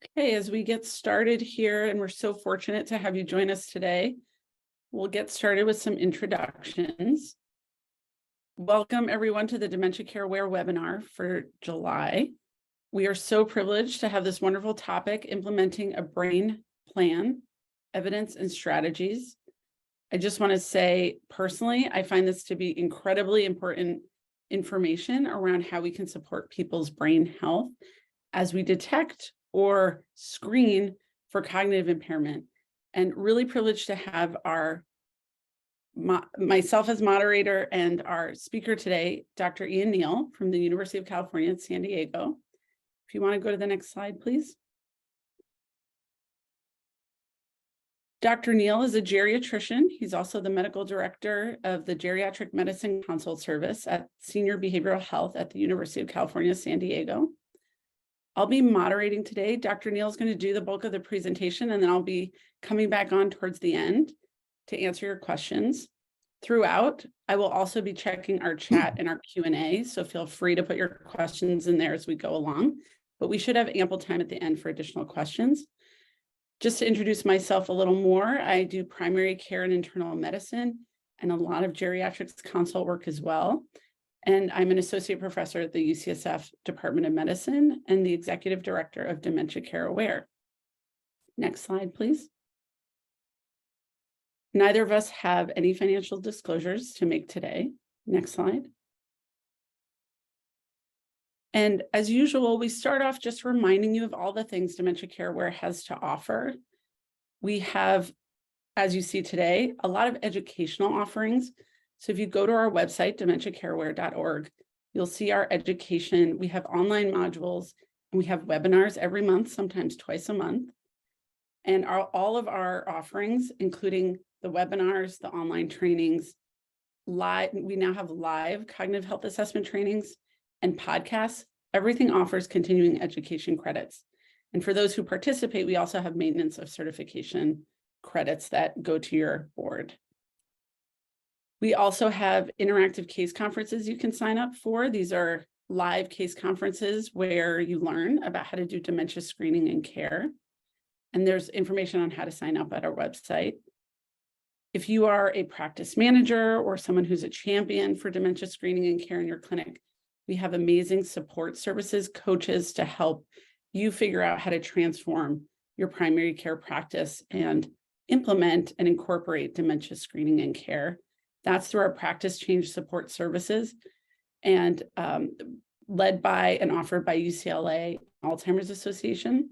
Okay, as we get started here, and we're so fortunate to have you join us today, we'll get started with some introductions. Welcome everyone to the Dementia Care Aware webinar for July. We are so privileged to have this wonderful topic, implementing a brain plan, evidence and strategies. I just want to say personally, I find this to be incredibly important information around how we can support people's brain health as we detect or screen for cognitive impairment. And really privileged to have myself as moderator and our speaker today, Dr. Ian Neel from the University of California at San Diego. If you want to go to the next slide, please. Dr. Neel is a geriatrician. He's also the medical director of the Geriatric Medicine Consult Service at Senior Behavioral Health at the University of California, San Diego. I'll be moderating today. Dr. Neel is going to do the bulk of the presentation, and then I'll be coming back on towards the end to answer your questions. Throughout, I will also be checking our chat and our Q&A, so feel free to put your questions in there as we go along, but we should have ample time at the end for additional questions. Just to introduce myself a little more, I do primary care and internal medicine and a lot of geriatrics consult work as well. And I'm an associate professor at the UCSF Department of Medicine and the executive director of Dementia Care Aware. Next slide, please. Neither of us have any financial disclosures to make today. Next slide. And as usual, we start off just reminding you of all the things Dementia Care Aware has to offer. We have, as you see today, a lot of educational offerings. So if you go to our website, dementiacareaware.org, you'll see our education. We have online modules, and we have webinars every month, sometimes twice a month. And all of our offerings, including the webinars, the online trainings, we now have live cognitive health assessment trainings and podcasts. Everything offers continuing education credits. And for those who participate, we also have maintenance of certification credits that go to your board. We also have interactive case conferences you can sign up for. These are live case conferences where you learn about how to do dementia screening and care. And there's information on how to sign up at our website. If you are a practice manager or someone who's a champion for dementia screening and care in your clinic, we have amazing support services, coaches to help you figure out how to transform your primary care practice and implement and incorporate dementia screening and care. That's through our practice change support services and led by and offered by UCLA Alzheimer's Association.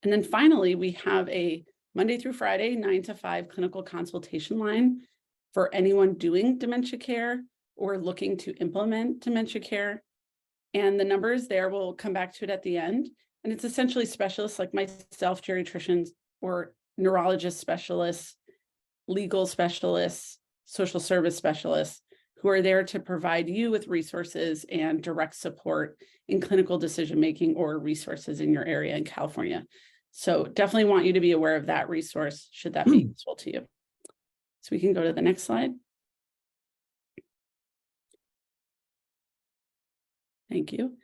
And then finally, we have a Monday through Friday, 9 to 5 clinical consultation line for anyone doing dementia care or looking to implement dementia care. And the numbers there, we'll come back to it at the end. And it's essentially specialists like myself, geriatricians, or neurologist specialists, legal specialists, social service specialists, who are there to provide you with resources and direct support in clinical decision-making or resources in your area in California. So definitely want you to be aware of that resource, should that be useful to you. So we can go to the next slide. Thank you.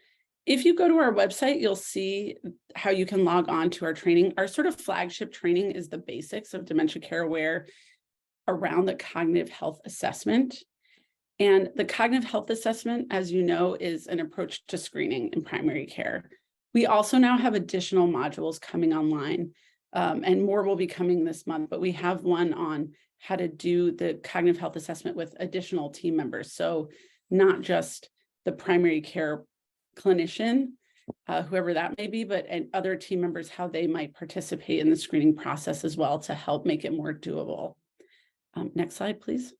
If you go to our website, you'll see how you can log on to our training. Our sort of flagship training is the basics of Dementia Care Aware around the cognitive health assessment. And the cognitive health assessment, as you know, is an approach to screening in primary care. We also now have additional modules coming online, and more will be coming this month, but we have one on how to do the cognitive health assessment with additional team members. So not just the primary care clinician, whoever that may be, but and other team members, how they might participate in the screening process as well to help make it more doable. Next slide, please.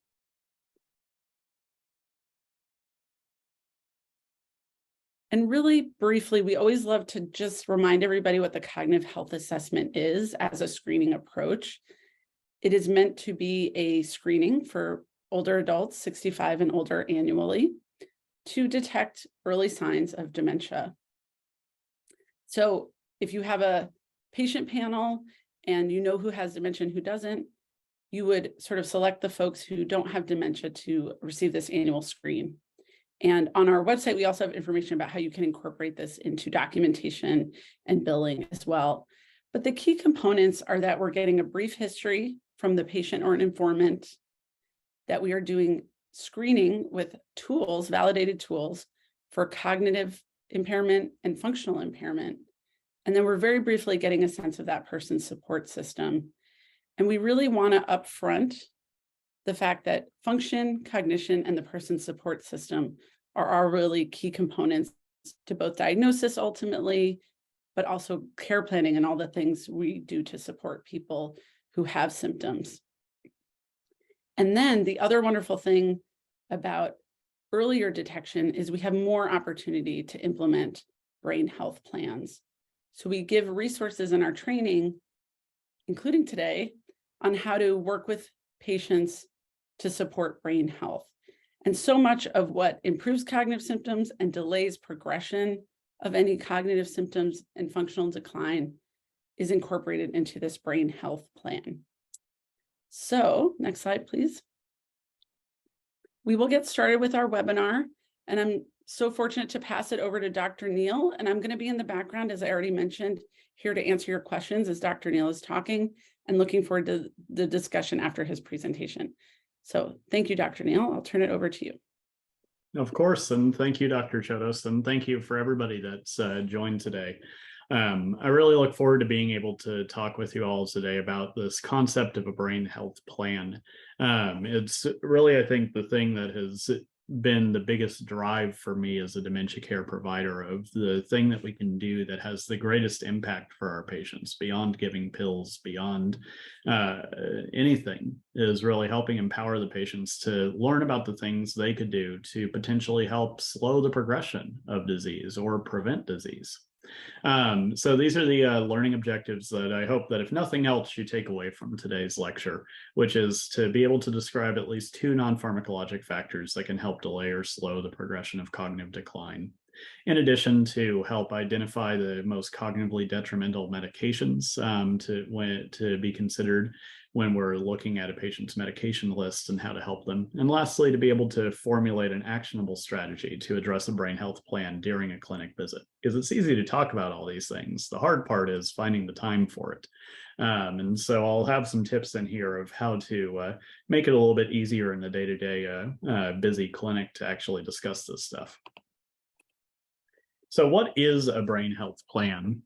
And really briefly, we always love to just remind everybody what the cognitive health assessment is as a screening approach. It is meant to be a screening for older adults, 65 and older annually, to detect early signs of dementia. So if you have a patient panel and you know who has dementia and who doesn't, you would sort of select the folks who don't have dementia to receive this annual screen. And on our website, we also have information about how you can incorporate this into documentation and billing as well. But the key components are that we're getting a brief history from the patient or an informant, that we are doing screening with tools, validated tools for cognitive impairment and functional impairment. And then we're very briefly getting a sense of that person's support system. And we really want to upfront the fact that function, cognition, and the person's support system are our really key components to both diagnosis ultimately, but also care planning and all the things we do to support people who have symptoms. And then the other wonderful thing about earlier detection is we have more opportunity to implement brain health plans. So we give resources in our training, including today, on how to work with patients to support brain health. And so much of what improves cognitive symptoms and delays progression of any cognitive symptoms and functional decline is incorporated into this brain health plan. So next slide, please. We will get started with our webinar, and I'm so fortunate to pass it over to Dr. Neel, and I'm going to be in the background, as I already mentioned, here to answer your questions as Dr. Neel is talking, and looking forward to the discussion after his presentation. So thank you, Dr. Neel. I'll turn it over to you. Of course, and thank you, Dr. Chodos, and thank you for everybody that's joined today. I really look forward to being able to talk with you all today about this concept of a brain health plan. It's really, I think, the thing that has been the biggest drive for me as a dementia care provider, of the thing that we can do that has the greatest impact for our patients beyond giving pills, beyond anything, is really helping empower the patients to learn about the things they could do to potentially help slow the progression of disease or prevent disease. So these are the learning objectives that I hope that, if nothing else, you take away from today's lecture, which is to be able to describe at least 2 non-pharmacologic factors that can help delay or slow the progression of cognitive decline. In addition, to help identify the most cognitively detrimental medications to be considered when we're looking at a patient's medication list and how to help them. And lastly, to be able to formulate an actionable strategy to address a brain health plan during a clinic visit. Because it's easy to talk about all these things. The hard part is finding the time for it. And so I'll have some tips in here of how to make it a little bit easier in the day-to-day busy clinic to actually discuss this stuff. So what is a brain health plan?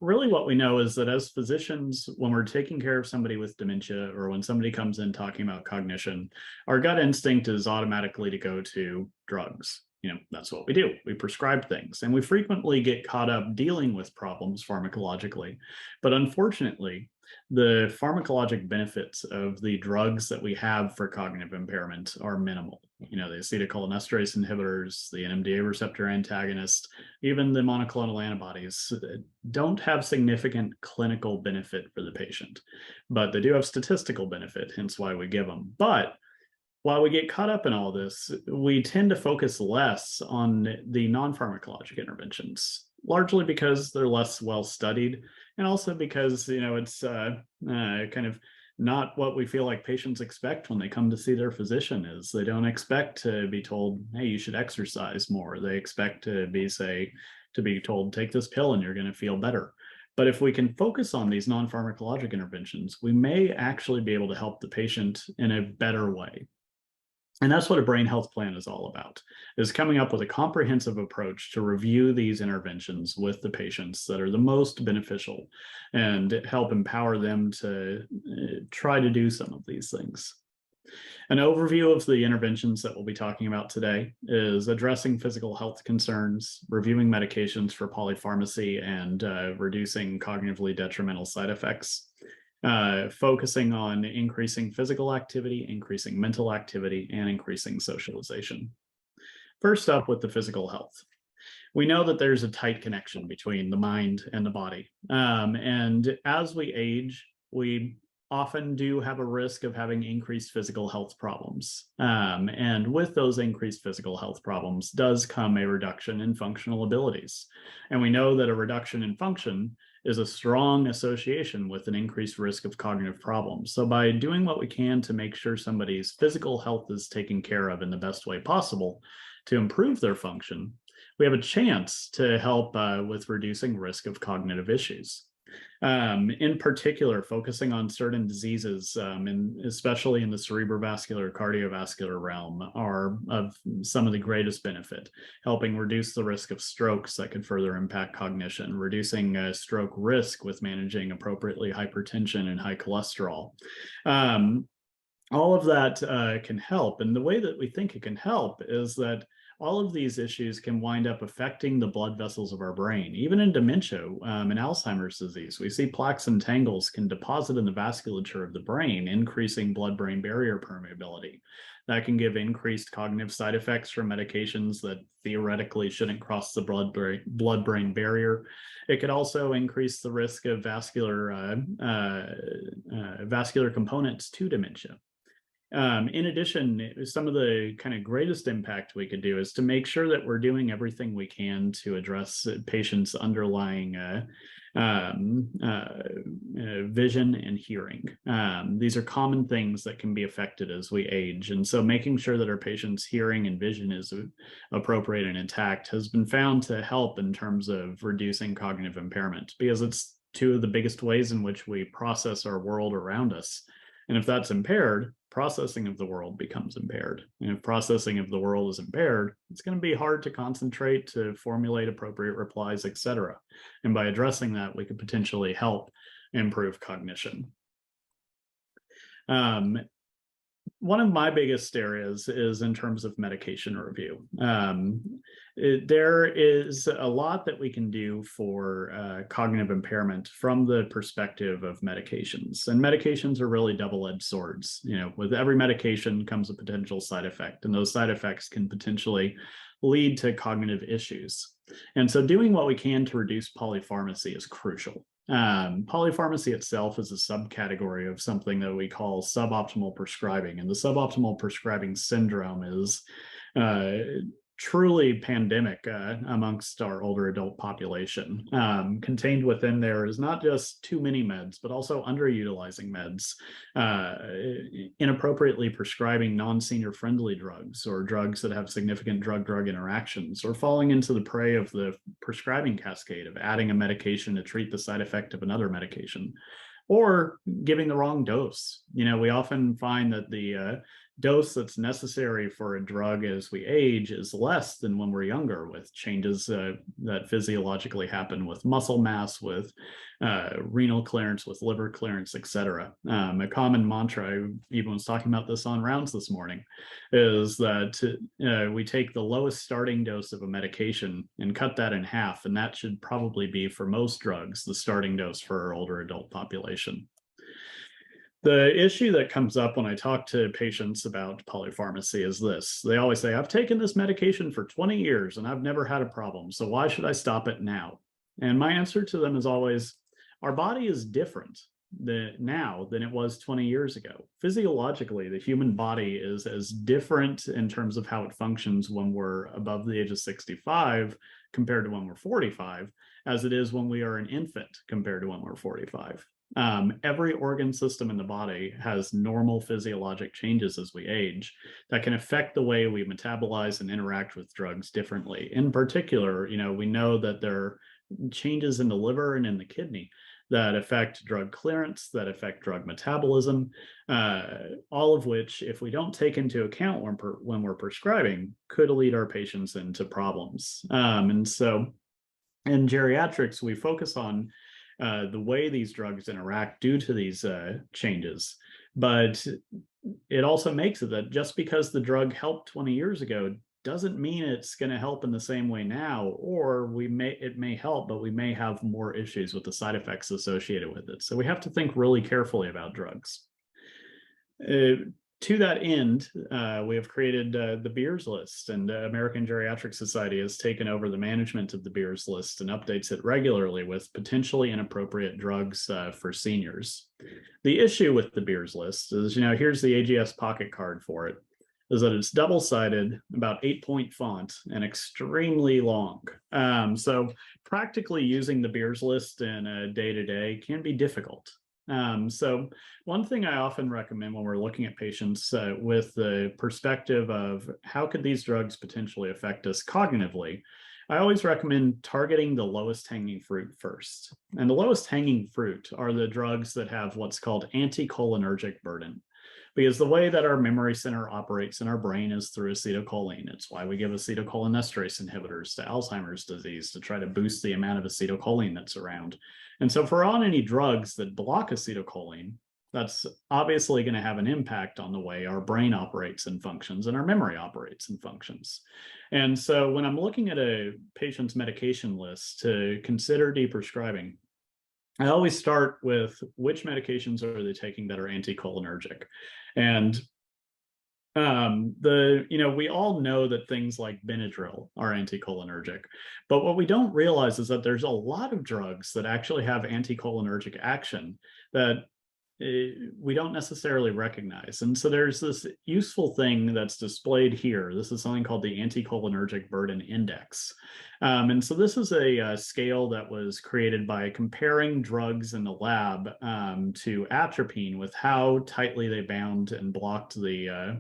Really what we know is that as physicians, when we're taking care of somebody with dementia, or when somebody comes in talking about cognition, our gut instinct is automatically to go to drugs. You know, that's what we do. We prescribe things, and we frequently get caught up dealing with problems pharmacologically. But unfortunately, the pharmacologic benefits of the drugs that we have for cognitive impairment are minimal. You know, the acetylcholinesterase inhibitors, the NMDA receptor antagonist, even the monoclonal antibodies don't have significant clinical benefit for the patient, but they do have statistical benefit, hence why we give them. But while we get caught up in all this, we tend to focus less on the non-pharmacologic interventions, largely because they're less well studied, and also because, you know, it's kind of not what we feel like patients expect when they come to see their physician. Is they don't expect to be told, hey, you should exercise more. They expect to be told, take this pill and you're going to feel better. But if we can focus on these non-pharmacologic interventions, we may actually be able to help the patient in a better way. And that's what a brain health plan is all about, is coming up with a comprehensive approach to review these interventions with the patients that are the most beneficial and help empower them to try to do some of these things. An overview of the interventions that we'll be talking about today is addressing physical health concerns, reviewing medications for polypharmacy, and reducing cognitively detrimental side effects. Focusing on increasing physical activity, increasing mental activity, and increasing socialization. First up, with the physical health. We know that there's a tight connection between the mind and the body. And as we age, we often do have a risk of having increased physical health problems. And with those increased physical health problems does come a reduction in functional abilities. And we know that a reduction in function is a strong association with an increased risk of cognitive problems. So by doing what we can to make sure somebody's physical health is taken care of in the best way possible, to improve their function, we have a chance to help with reducing risk of cognitive issues. In particular, focusing on certain diseases, and especially in the cerebrovascular, cardiovascular realm, are of some of the greatest benefit, helping reduce the risk of strokes that could further impact cognition, reducing stroke risk with managing appropriately hypertension and high cholesterol. All of that can help. And the way that we think it can help is that all of these issues can wind up affecting the blood vessels of our brain. Even in dementia and Alzheimer's disease, we see plaques and tangles can deposit in the vasculature of the brain, increasing blood-brain barrier permeability. That can give increased cognitive side effects from medications that theoretically shouldn't cross the blood-brain barrier. It could also increase the risk of vascular components to dementia. In addition, some of the kind of greatest impact we could do is to make sure that we're doing everything we can to address patients' underlying vision and hearing. These are common things that can be affected as we age. And so making sure that our patients' hearing and vision is appropriate and intact has been found to help in terms of reducing cognitive impairment, because it's two of the biggest ways in which we process our world around us. And if that's impaired, processing of the world becomes impaired. And if processing of the world is impaired, it's going to be hard to concentrate, to formulate appropriate replies, etc. And by addressing that, we could potentially help improve cognition. One of my biggest areas is in terms of medication review. There is a lot that we can do for cognitive impairment from the perspective of medications. And medications are really double-edged swords. You know, with every medication comes a potential side effect, and those side effects can potentially lead to cognitive issues. And so doing what we can to reduce polypharmacy is crucial. Polypharmacy itself is a subcategory of something that we call suboptimal prescribing, and the suboptimal prescribing syndrome is truly pandemic amongst our older adult population. Contained within there is not just too many meds, but also underutilizing meds, inappropriately prescribing non-senior friendly drugs, or drugs that have significant drug-drug interactions, or falling into the prey of the prescribing cascade of adding a medication to treat the side effect of another medication, or giving the wrong dose. You know, we often find that the dose that's necessary for a drug as we age is less than when we're younger, with changes that physiologically happen with muscle mass, with renal clearance, with liver clearance, etc. A common mantra, I even was talking about this on rounds this morning, is that we take the lowest starting dose of a medication and cut that in half, and that should probably be, for most drugs, the starting dose for our older adult population. The issue that comes up when I talk to patients about polypharmacy is this. They always say, I've taken this medication for 20 years and I've never had a problem, so why should I stop it now? And my answer to them is always, our body is different now than it was 20 years ago. Physiologically, the human body is as different in terms of how it functions when we're above the age of 65 compared to when we're 45, as it is when we are an infant compared to when we're 45. Every organ system in the body has normal physiologic changes as we age that can affect the way we metabolize and interact with drugs differently. In particular, you know, we know that there are changes in the liver and in the kidney that affect drug clearance, that affect drug metabolism, all of which, if we don't take into account when we're prescribing, could lead our patients into problems. And so in geriatrics, we focus on the way these drugs interact due to these changes. But it also makes it that just because the drug helped 20 years ago doesn't mean it's going to help in the same way now, or it may help, but we may have more issues with the side effects associated with it. So we have to think really carefully about drugs. To that end, we have created the Beers List, and American Geriatric Society has taken over the management of the Beers List and updates it regularly with potentially inappropriate drugs for seniors. The issue with the Beers List is, you know, here's the AGS pocket card for it, is that it's double-sided, about 8-point font, and extremely long. So practically using the Beers List in a day-to-day can be difficult. So one thing I often recommend when we're looking at patients with the perspective of how could these drugs potentially affect us cognitively, I always recommend targeting the lowest hanging fruit first. And the lowest hanging fruit are the drugs that have what's called anticholinergic burden. Because the way that our memory center operates in our brain is through acetylcholine. It's why we give acetylcholinesterase inhibitors to Alzheimer's disease to try to boost the amount of acetylcholine that's around. And so if we're on any drugs that block acetylcholine, that's obviously going to have an impact on the way our brain operates and functions and our memory operates and functions. And so when I'm looking at a patient's medication list to consider deprescribing, I always start with which medications are they taking that are anticholinergic. And we all know that things like Benadryl are anticholinergic, but what we don't realize is that there's a lot of drugs that actually have anticholinergic action that we don't necessarily recognize. And so there's this useful thing that's displayed here. This is something called the anticholinergic burden index. And so this is a scale that was created by comparing drugs in the lab to atropine with how tightly they bound and blocked the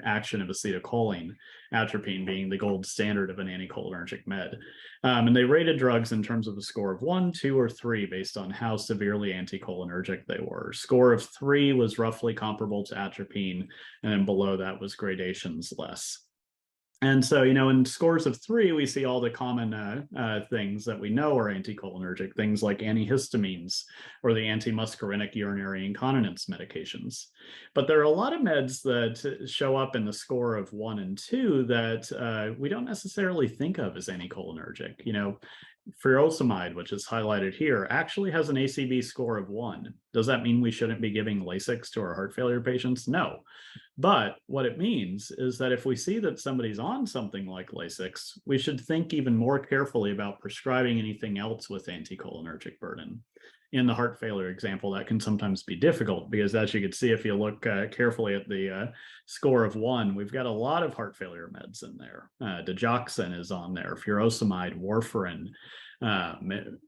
action of acetylcholine, atropine being the gold standard of an anticholinergic med. And they rated drugs in terms of a score of 1, 2, or 3 based on how severely anticholinergic they were. Score of 3 was roughly comparable to atropine, and then below that was gradations less. And so, in scores of 3, we see all the common things that we know are anticholinergic, things like antihistamines or the antimuscarinic urinary incontinence medications. But there are a lot of meds that show up in the score of 1 and 2 that we don't necessarily think of as anticholinergic. Furosemide, which is highlighted here, actually has an ACB score of 1. Does that mean we shouldn't be giving Lasix to our heart failure patients? No. But what it means is that if we see that somebody's on something like Lasix, we should think even more carefully about prescribing anything else with anticholinergic burden. In the heart failure example, that can sometimes be difficult because, as you can see, if you look carefully at the score of 1, we've got a lot of heart failure meds in there. Digoxin is on there, furosemide, warfarin,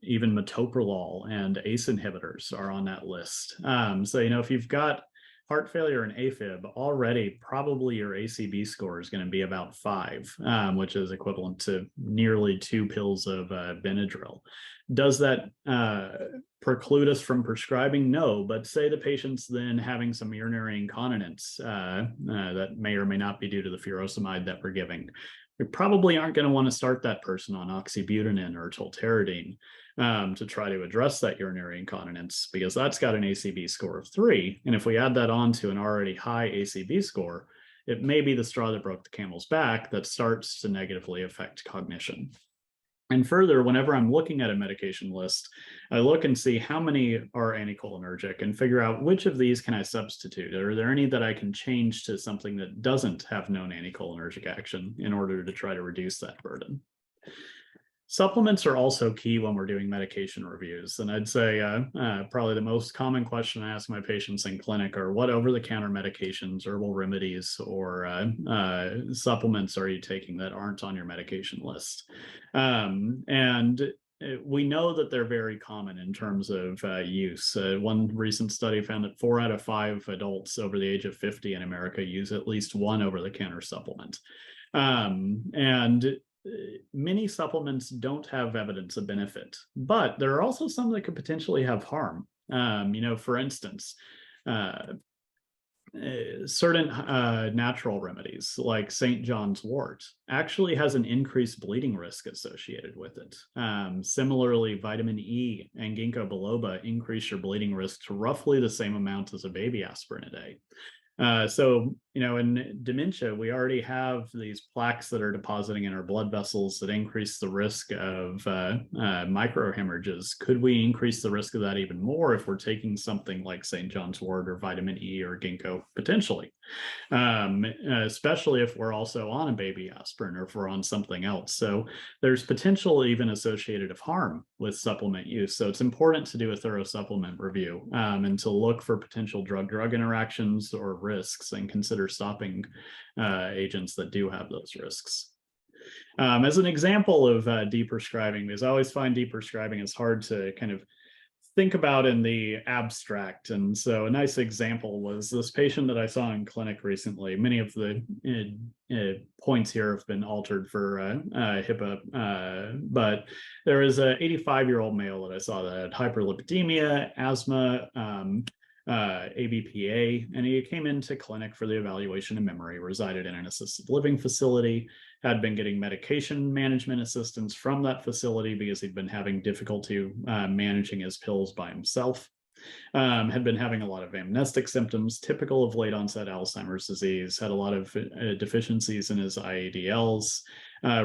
even metoprolol and ACE inhibitors are on that list. So, if you've got heart failure and AFib, already probably your ACB score is going to be about 5, which is equivalent to nearly 2 pills of Benadryl. Does that preclude us from prescribing? No, but say the patient's then having some urinary incontinence that may or may not be due to the furosemide that we're giving. We probably aren't going to want to start that person on oxybutynin or tolterodine to try to address that urinary incontinence, because that's got an ACB score of 3. And if we add that on to an already high ACB score, it may be the straw that broke the camel's back that starts to negatively affect cognition. And further, whenever I'm looking at a medication list, I look and see how many are anticholinergic and figure out which of these can I substitute. Are there any that I can change to something that doesn't have known anticholinergic action in order to try to reduce that burden? Supplements are also key when we're doing medication reviews. And I'd say probably the most common question I ask my patients in clinic are, what over-the-counter medications, herbal remedies, or supplements are you taking that aren't on your medication list? And we know that they're very common in terms of use. One recent study found that 4 out of 5 adults over the age of 50 in America use at least one over-the-counter supplement. And many supplements don't have evidence of benefit, but there are also some that could potentially have harm. For instance, certain natural remedies like St. John's wort actually has an increased bleeding risk associated with it. Similarly, vitamin E and ginkgo biloba increase your bleeding risk to roughly the same amount as a baby aspirin a day. So, in dementia, we already have these plaques that are depositing in our blood vessels that increase the risk of microhemorrhages. Could we increase the risk of that even more if we're taking something like St. John's wort or vitamin E or ginkgo? Potentially, especially if we're also on a baby aspirin or if we're on something else. So there's potential even associated of harm with supplement use. So it's important to do a thorough supplement review and to look for potential drug-drug interactions or risks and consider stopping agents that do have those risks. As an example of deprescribing, because I always find deprescribing is hard to kind of think about in the abstract. And so a nice example was this patient that I saw in clinic recently. Many of the points here have been altered for HIPAA, but there is an 85-year-old male that I saw that had hyperlipidemia, asthma, ABPA, and he came into clinic for the evaluation of memory, resided in an assisted living facility, had been getting medication management assistance from that facility because he'd been having difficulty managing his pills by himself. Had been having a lot of amnestic symptoms, typical of late onset Alzheimer's disease, had a lot of deficiencies in his IADLs,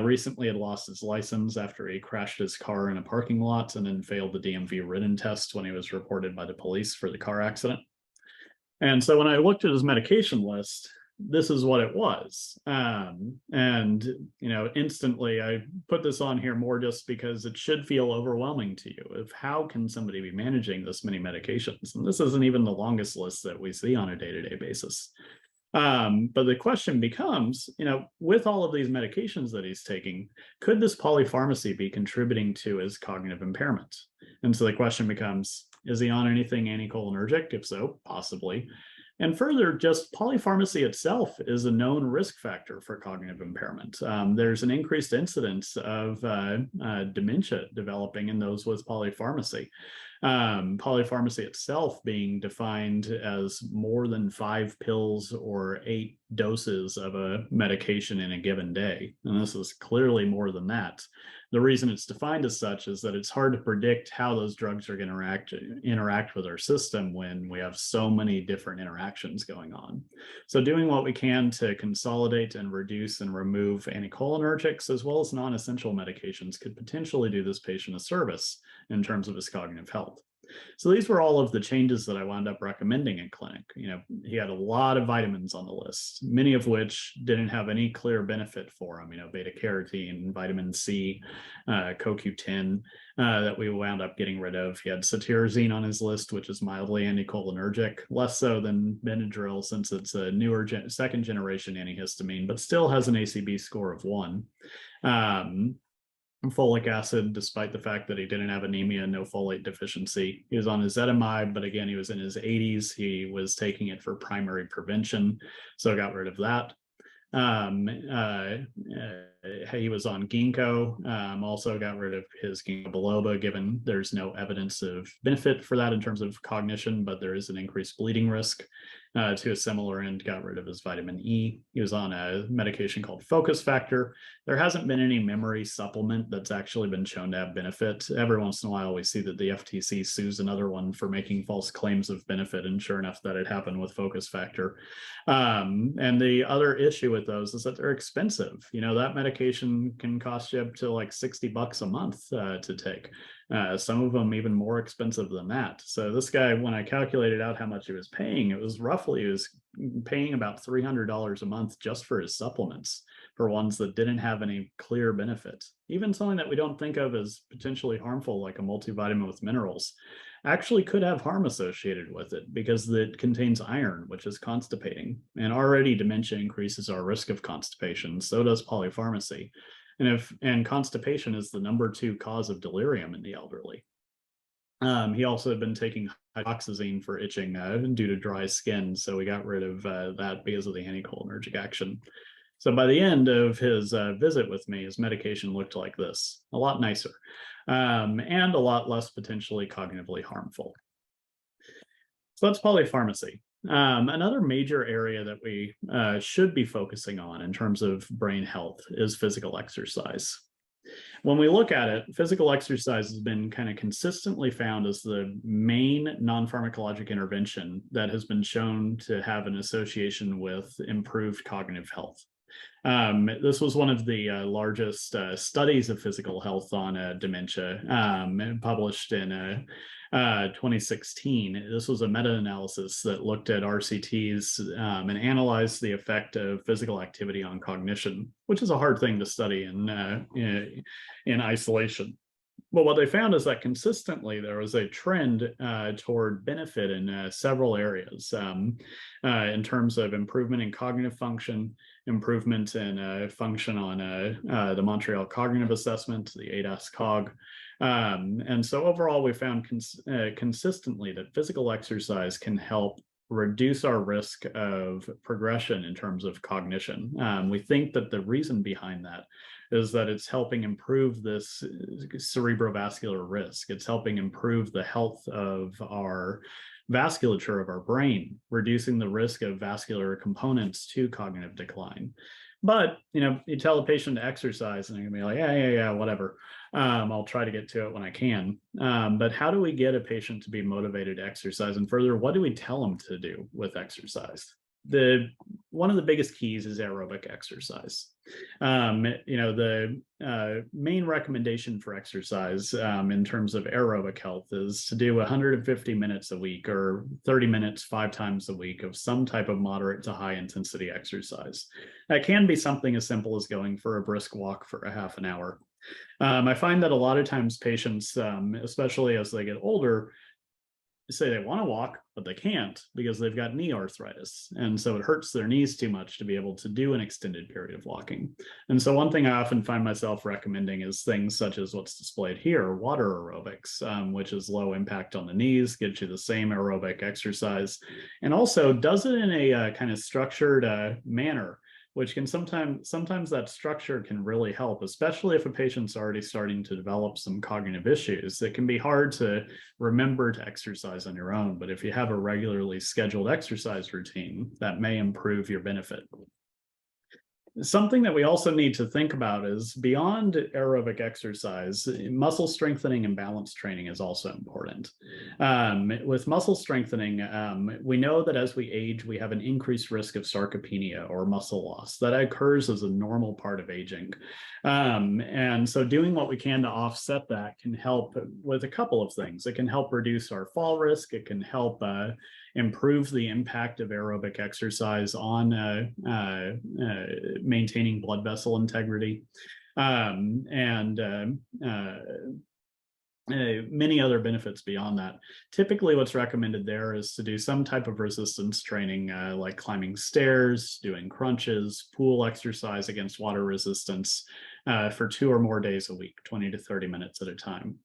recently had lost his license after he crashed his car in a parking lot and then failed the DMV written test when he was reported by the police for the car accident. And so when I looked at his medication list, this is what it was. And, instantly I put this on here more just because it should feel overwhelming to you of how can somebody be managing this many medications? And this isn't even the longest list that we see on a day-to-day basis. But the question becomes, with all of these medications that he's taking, could this polypharmacy be contributing to his cognitive impairment? And so the question becomes, is he on anything anticholinergic? If so, possibly. And further, just polypharmacy itself is a known risk factor for cognitive impairment. There's an increased incidence of dementia developing in those with polypharmacy. Polypharmacy itself being defined as more than 5 pills or 8 doses of a medication in a given day. And this is clearly more than that. The reason it's defined as such is that it's hard to predict how those drugs are going to interact with our system when we have so many different interactions going on. So doing what we can to consolidate and reduce and remove anticholinergics as well as non-essential medications could potentially do this patient a service in terms of his cognitive health. So these were all of the changes that I wound up recommending in clinic. He had a lot of vitamins on the list, many of which didn't have any clear benefit for him, beta carotene, vitamin C, CoQ10 that we wound up getting rid of. He had cetirizine on his list, which is mildly anticholinergic, less so than Benadryl since it's a newer second generation antihistamine, but still has an ACB score of 1. Folic acid, despite the fact that he didn't have anemia, no folate deficiency. He was on ezetimibe, but again, he was in his 80s. He was taking it for primary prevention, so I got rid of that. He was on ginkgo, also got rid of his ginkgo biloba, given there's no evidence of benefit for that in terms of cognition, but there is an increased bleeding risk. To a similar end, got rid of his vitamin E. He was on a medication called Focus Factor. There hasn't been any memory supplement that's actually been shown to have benefit. Every once in a while, we see that the FTC sues another one for making false claims of benefit, and sure enough, that had happened with Focus Factor. And the other issue with those is that they're expensive. That medication can cost you up to like $60 a month to take. Some of them even more expensive than that. So this guy, when I calculated out how much he was paying, it was paying about $300 a month just for his supplements, for ones that didn't have any clear benefit. Even something that we don't think of as potentially harmful, like a multivitamin with minerals, actually could have harm associated with it because it contains iron, which is constipating. And already dementia increases our risk of constipation. So does polypharmacy. And constipation is the #2 cause of delirium in the elderly. He also had been taking hydroxyzine for itching due to dry skin, so we got rid of that because of the anticholinergic action. So by the end of his visit with me, his medication looked like this, a lot nicer, and a lot less potentially cognitively harmful. So that's polypharmacy. Another major area that we should be focusing on in terms of brain health is physical exercise. When we look at it, physical exercise has been kind of consistently found as the main non-pharmacologic intervention that has been shown to have an association with improved cognitive health. This was one of the largest studies of physical health on dementia, published in 2016. This was a meta-analysis that looked at RCTs and analyzed the effect of physical activity on cognition, which is a hard thing to study in isolation. But what they found is that consistently there was a trend toward benefit in several areas in terms of improvement in cognitive function, improvement in function on the Montreal Cognitive Assessment, the ADAS-COG. And so overall, we found consistently that physical exercise can help reduce our risk of progression in terms of cognition. We think that the reason behind that is that it's helping improve this cerebrovascular risk. It's helping improve the health of our vasculature of our brain, reducing the risk of vascular components to cognitive decline. But, you tell a patient to exercise and they're gonna be like, yeah, whatever. I'll try to get to it when I can. But how do we get a patient to be motivated to exercise? And further, what do we tell them to do with exercise? One of the biggest keys is aerobic exercise. The main recommendation for exercise in terms of aerobic health is to do 150 minutes a week or 30 minutes 5 times a week of some type of moderate to high intensity exercise. That can be something as simple as going for a brisk walk for a half an hour. I find that a lot of times patients, especially as they get older, say they want to walk, but they can't because they've got knee arthritis. And so it hurts their knees too much to be able to do an extended period of walking. And so one thing I often find myself recommending is things such as what's displayed here, water aerobics, which is low impact on the knees, gives you the same aerobic exercise, and also does it in a kind of structured manner, which can sometimes that structure can really help, especially if a patient's already starting to develop some cognitive issues. It can be hard to remember to exercise on your own, but if you have a regularly scheduled exercise routine, that may improve your benefit. Something that we also need to think about is beyond aerobic exercise, muscle strengthening and balance training is also important. With muscle strengthening, we know that as we age, we have an increased risk of sarcopenia or muscle loss that occurs as a normal part of aging. And so doing what we can to offset that can help with a couple of things. It can help reduce our fall risk. It can help improve the impact of aerobic exercise on maintaining blood vessel integrity, and many other benefits beyond that. Typically, what's recommended there is to do some type of resistance training, like climbing stairs, doing crunches, pool exercise against water resistance for 2 or more days a week, 20 to 30 minutes at a time.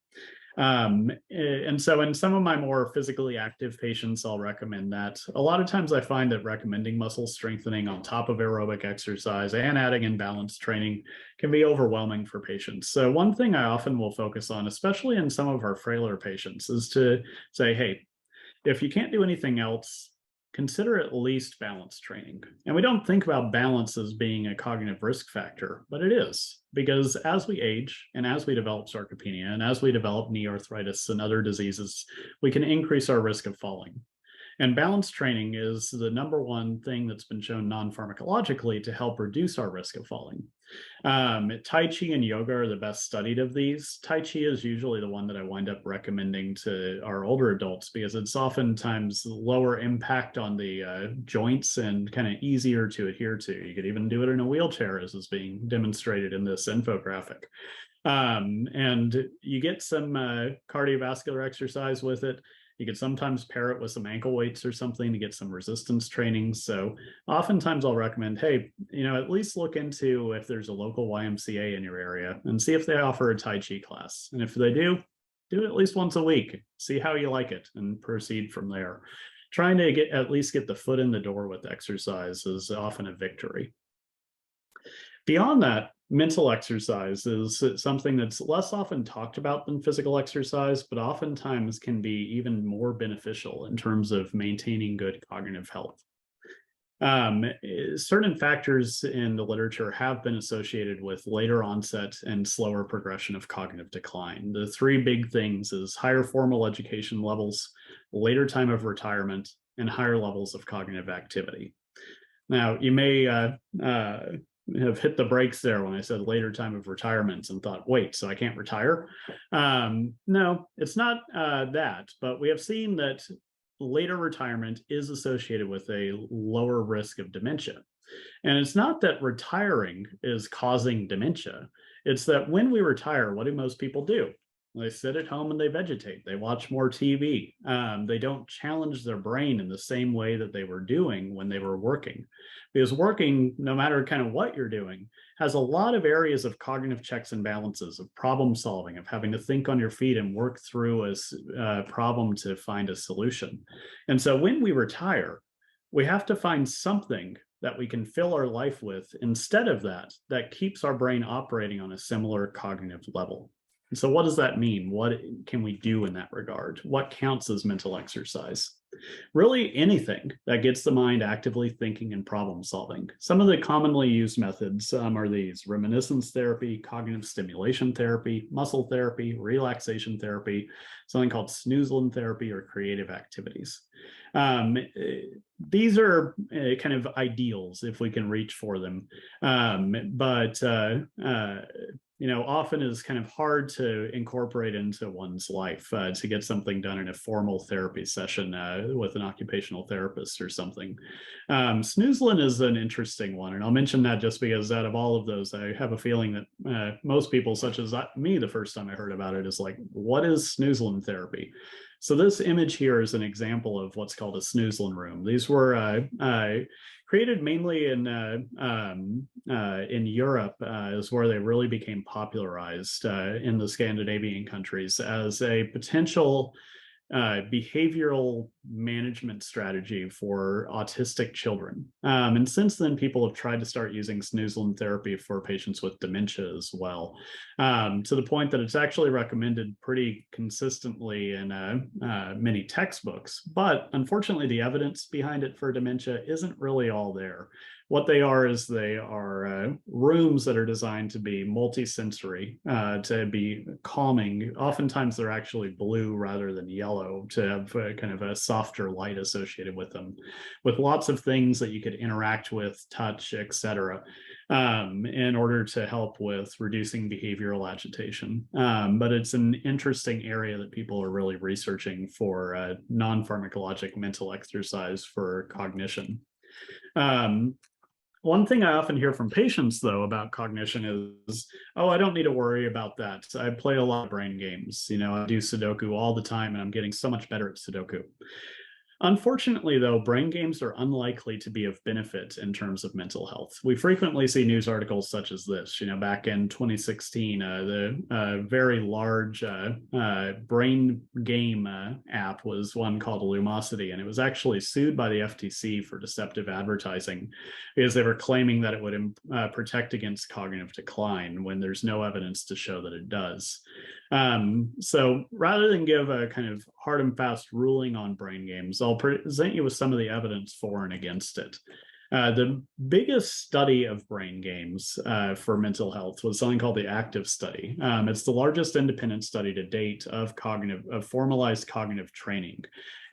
And so in some of my more physically active patients, I'll recommend that. A lot of times I find that recommending muscle strengthening on top of aerobic exercise and adding in balance training can be overwhelming for patients. So one thing I often will focus on, especially in some of our frailer patients, is to say, hey, if you can't do anything else, consider at least balance training. And we don't think about balance as being a cognitive risk factor, but it is, because as we age and as we develop sarcopenia and as we develop knee arthritis and other diseases, we can increase our risk of falling. And balance training is the #1 thing that's been shown non-pharmacologically to help reduce our risk of falling. Tai Chi and yoga are the best studied of these. Tai Chi is usually the one that I wind up recommending to our older adults because it's oftentimes lower impact on the joints and kind of easier to adhere to. You could even do it in a wheelchair, as is being demonstrated in this infographic. And you get some cardiovascular exercise with it. You could sometimes pair it with some ankle weights or something to get some resistance training. So oftentimes I'll recommend, hey, at least look into if there's a local YMCA in your area and see if they offer a Tai Chi class. And if they do it at least once a week, see how you like it and proceed from there. Trying to at least get the foot in the door with exercise is often a victory. Beyond that, mental exercise is something that's less often talked about than physical exercise, but oftentimes can be even more beneficial in terms of maintaining good cognitive health. Certain factors in the literature have been associated with later onset and slower progression of cognitive decline. The 3 big things is higher formal education levels, later time of retirement, and higher levels of cognitive activity. Now, you may have hit the brakes there when I said later time of retirement and thought, wait, so I can't retire? No, it's not that, but we have seen that later retirement is associated with a lower risk of dementia. And it's not that retiring is causing dementia. It's that when we retire, what do most people do? They sit at home and they vegetate. They watch more TV. They don't challenge their brain in the same way that they were doing when they were working. Because working, no matter kind of what you're doing, has a lot of areas of cognitive checks and balances, of problem solving, of having to think on your feet and work through a problem to find a solution. And so when we retire, we have to find something that we can fill our life with instead of that keeps our brain operating on a similar cognitive level. So what does that mean? What can we do in that regard? What counts as mental exercise? Really anything that gets the mind actively thinking and problem solving. Some of the commonly used methods are these: reminiscence therapy, cognitive stimulation therapy, muscle therapy, relaxation therapy, something called snoozelen therapy, or creative activities. These are kind of ideals if we can reach for them. But often is kind of hard to incorporate into one's life to get something done in a formal therapy session with an occupational therapist or something. Snoozelen is an interesting one, and I'll mention that just because out of all of those, I have a feeling that most people, such as me, the first time I heard about it, is like, what is snoozelen therapy? So this image here is an example of what's called a snoozelen room. These were created mainly in Europe, is where they really became popularized in the Scandinavian countries as a potential behavioral management strategy for autistic children. And since then, people have tried to start using snoozelen therapy for patients with dementia as well, to the point that it's actually recommended pretty consistently in many textbooks. But unfortunately, the evidence behind it for dementia isn't really all there. What they are is they are rooms that are designed to be multisensory, to be calming. Oftentimes they're actually blue rather than yellow, to have kind of a softer light associated with them, with lots of things that you could interact with, touch, etc., in order to help with reducing behavioral agitation. But it's an interesting area that people are really researching for non-pharmacologic mental exercise for cognition. One thing I often hear from patients, though, about cognition is, oh, I don't need to worry about that. I play a lot of brain games. I do Sudoku all the time, and I'm getting so much better at Sudoku. Unfortunately, though, brain games are unlikely to be of benefit in terms of mental health. We frequently see news articles such as this. Back in 2016, the very large brain game app was one called Lumosity, and it was actually sued by the FTC for deceptive advertising because they were claiming that it would protect against cognitive decline when there's no evidence to show that it does. So rather than give a kind of hard and fast ruling on brain games, I'll present you with some of the evidence for and against it. The biggest study of brain games for mental health was something called the ACTIVE study. It's the largest independent study to date of formalized cognitive training.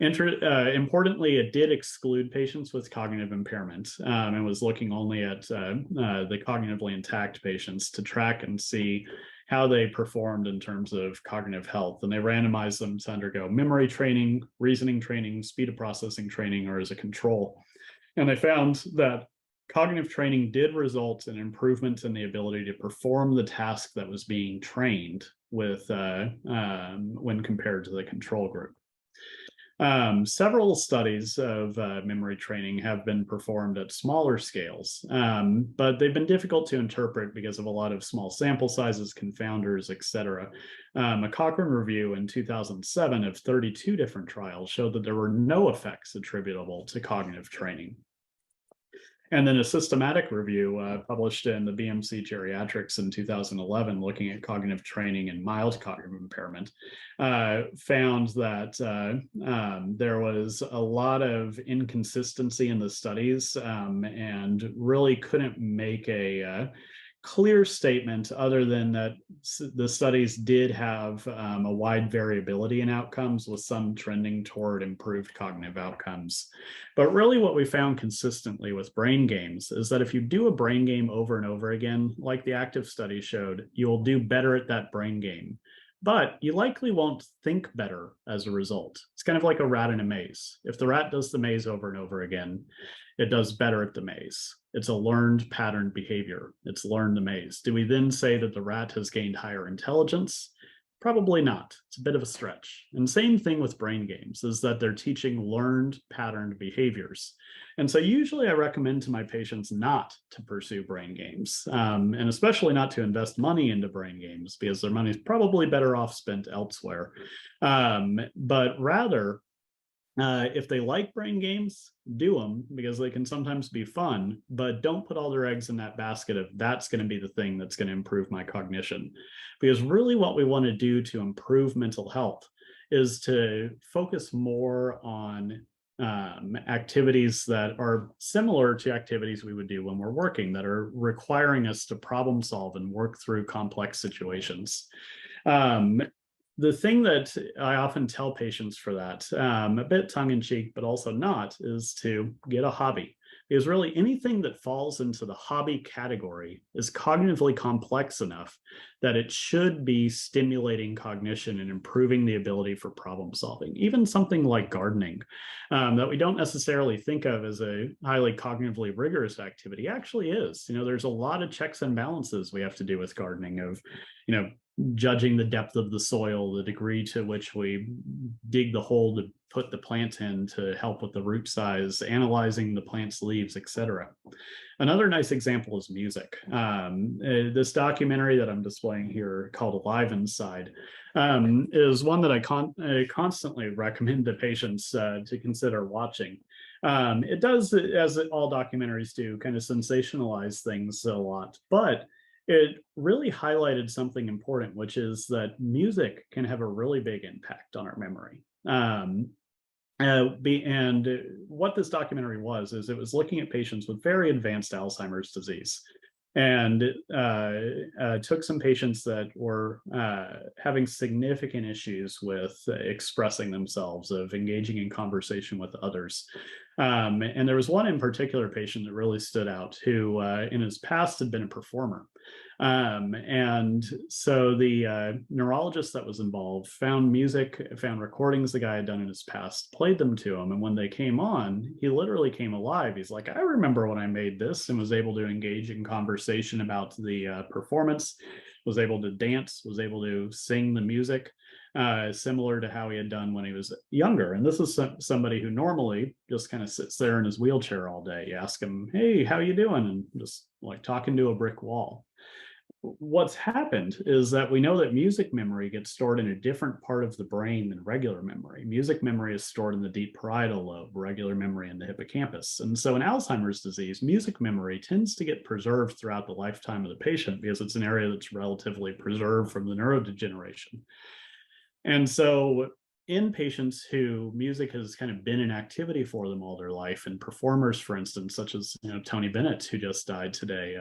Importantly, it did exclude patients with cognitive impairment and was looking only at the cognitively intact patients to track and see how they performed in terms of cognitive health. And they randomized them to undergo memory training, reasoning training, speed of processing training, or as a control. And they found that cognitive training did result in improvements in the ability to perform the task that was being trained with when compared to the control group. Several studies of memory training have been performed at smaller scales, but they've been difficult to interpret because of a lot of small sample sizes, confounders, etc. A Cochrane review in 2007 of 32 different trials showed that there were no effects attributable to cognitive training. And then a systematic review published in the BMC Geriatrics in 2011, looking at cognitive training and mild cognitive impairment, found that there was a lot of inconsistency in the studies and really couldn't make a clear statement other than that the studies did have a wide variability in outcomes, with some trending toward improved cognitive outcomes. But really what we found consistently with brain games is that if you do a brain game over and over again, like the ACTIVE study showed, you will do better at that brain game. But you likely won't think better as a result. It's kind of like a rat in a maze. If the rat does the maze over and over again, it does better at the maze. It's a learned pattern behavior. It's learned the maze. Do we then say that the rat has gained higher intelligence? Probably not. It's a bit of a stretch. And same thing with brain games, is that they're teaching learned patterned behaviors. And so usually I recommend to my patients not to pursue brain games, and especially not to invest money into brain games, because their money is probably better off spent elsewhere. But rather, if they like brain games, do them, because they can sometimes be fun, but don't put all their eggs in that basket of that's going to be the thing that's going to improve my cognition. Because really what we want to do to improve mental health is to focus more on activities that are similar to activities we would do when we're working, that are requiring us to problem solve and work through complex situations. The thing that I often tell patients for that, a bit tongue-in-cheek, but also not, is to get a hobby. Because really anything that falls into the hobby category is cognitively complex enough that it should be stimulating cognition and improving the ability for problem solving. Even something like gardening, that we don't necessarily think of as a highly cognitively rigorous activity, actually is. There's a lot of checks and balances we have to do with gardening, of, judging the depth of the soil, the degree to which we dig the hole to put the plant in to help with the root size, analyzing the plant's leaves, etc. Another nice example is music. This documentary that I'm displaying here, called Alive Inside, is one that I constantly recommend to patients to consider watching. It does, as all documentaries do, kind of sensationalize things a lot, but it really highlighted something important, which is that music can have a really big impact on our memory. And what this documentary was, is it was looking at patients with very advanced Alzheimer's disease, and took some patients that were having significant issues with expressing themselves, of engaging in conversation with others. And there was one in particular patient that really stood out, who in his past had been a performer. And so the neurologist that was involved found recordings the guy had done in his past, played them to him. And when they came on, he literally came alive. He's like, I remember when I made this, and was able to engage in conversation about the performance, was able to dance, was able to sing the music, similar to how he had done when he was younger. And this is somebody who normally just kind of sits there in his wheelchair all day. You ask him, hey, how you doing? And just like talking to a brick wall. What's happened is that we know that music memory gets stored in a different part of the brain than regular memory. Music memory is stored in the deep parietal lobe, regular memory in the hippocampus. And so in Alzheimer's disease, music memory tends to get preserved throughout the lifetime of the patient, because it's an area that's relatively preserved from the neurodegeneration. And so in patients who music has kind of been an activity for them all their life, and performers, for instance, such as Tony Bennett, who just died today,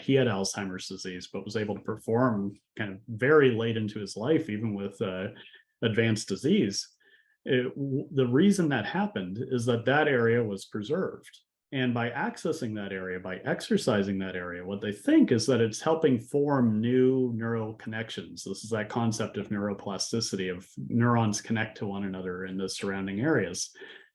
he had Alzheimer's disease, but was able to perform kind of very late into his life, even with advanced disease. The reason that happened is that area was preserved. And by accessing that area, by exercising that area, what they think is that it's helping form new neural connections. This is that concept of neuroplasticity, of neurons connect to one another in the surrounding areas,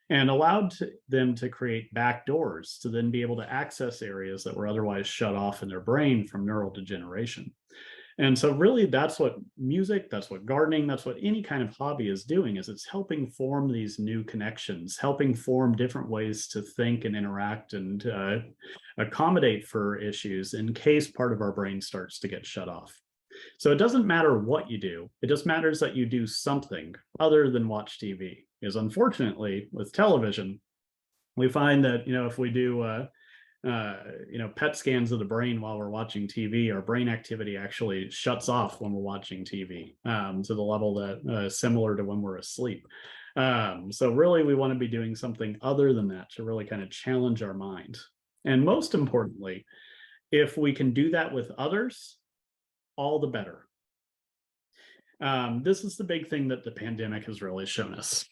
and allowed them to create back doors to then be able to access areas that were otherwise shut off in their brain from neural degeneration. And so really that's what music, that's what gardening, that's what any kind of hobby is doing, is it's helping form these new connections, helping form different ways to think and interact and accommodate for issues in case part of our brain starts to get shut off. So it doesn't matter what you do, it just matters that you do something other than watch TV. Because unfortunately with television, we find that, if we do PET scans of the brain while we're watching TV, our brain activity actually shuts off when we're watching TV, to the level that similar to when we're asleep. So really we want to be doing something other than that to really kind of challenge our mind. And most importantly, if we can do that with others, all the better. This is the big thing that the pandemic has really shown us.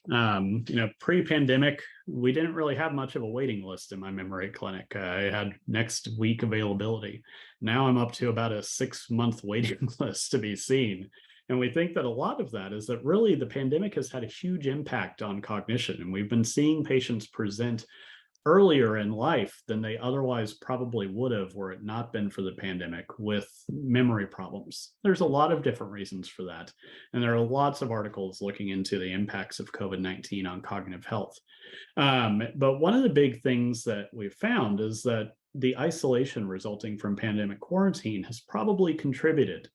Pre-pandemic, we didn't really have much of a waiting list in my memory clinic. I had next week availability. Now I'm up to about a 6-month waiting list to be seen. And we think that a lot of that is that really the pandemic has had a huge impact on cognition. And we've been seeing patients present earlier in life than they otherwise probably would have were it not been for the pandemic with memory problems. There's a lot of different reasons for that. And there are lots of articles looking into the impacts of COVID-19 on cognitive health. But one of the big things that we've found is that the isolation resulting from pandemic quarantine has probably contributed,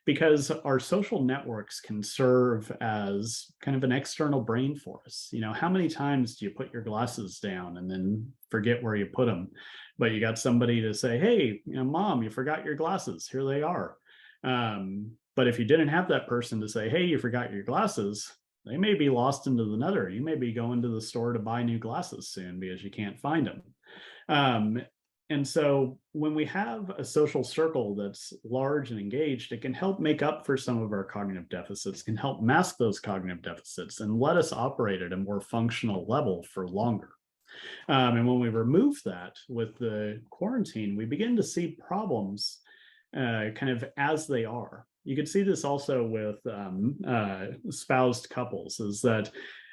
because our social networks can serve as kind of an external brain for us. You know, how many times do you put your glasses down and then forget where you put them? But you got somebody to say, hey, you know, mom, you forgot your glasses. Here they are. But if you didn't have that person to say, hey, you forgot your glasses, they may be lost into the nether. You may be going to the store to buy new glasses soon because you can't find them. And so when we have a social circle that's large and engaged, it can help make up for some of our cognitive deficits, can help mask those cognitive deficits and let us operate at a more functional level for longer. And when we remove that with the quarantine, we begin to see problems kind of as they are. You can see this also with espoused couples, is that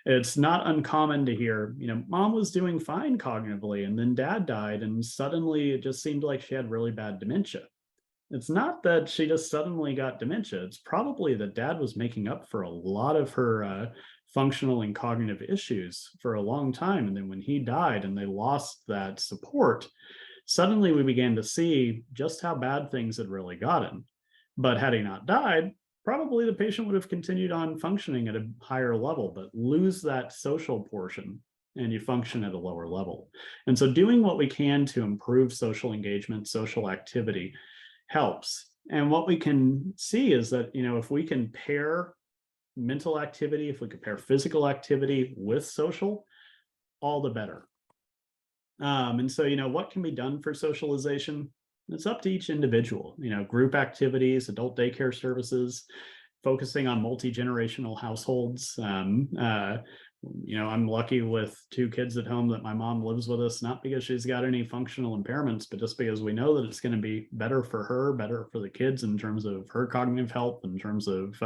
it's not uncommon to hear, you know, mom was doing fine cognitively and then dad died and suddenly it just seemed like she had really bad dementia. It's not that she just suddenly got dementia. It's probably that dad was making up for a lot of her functional and cognitive issues for a long time. And then when he died and they lost that support, suddenly we began to see just how bad things had really gotten. But had he not died, probably the patient would have continued on functioning at a higher level, but lose that social portion and you function at a lower level. And so doing what we can to improve social engagement, social activity helps. And what we can see is that, you know, if we can pair mental activity, if we can pair physical activity with social, all the better. And so, you know, what can be done for socialization? It's up to each individual, you know, group activities, adult daycare services, focusing on multi-generational households. You know, I'm lucky with 2 kids at home that my mom lives with us, not because she's got any functional impairments, but just because we know that it's going to be better for her, better for the kids in terms of her cognitive health, in terms of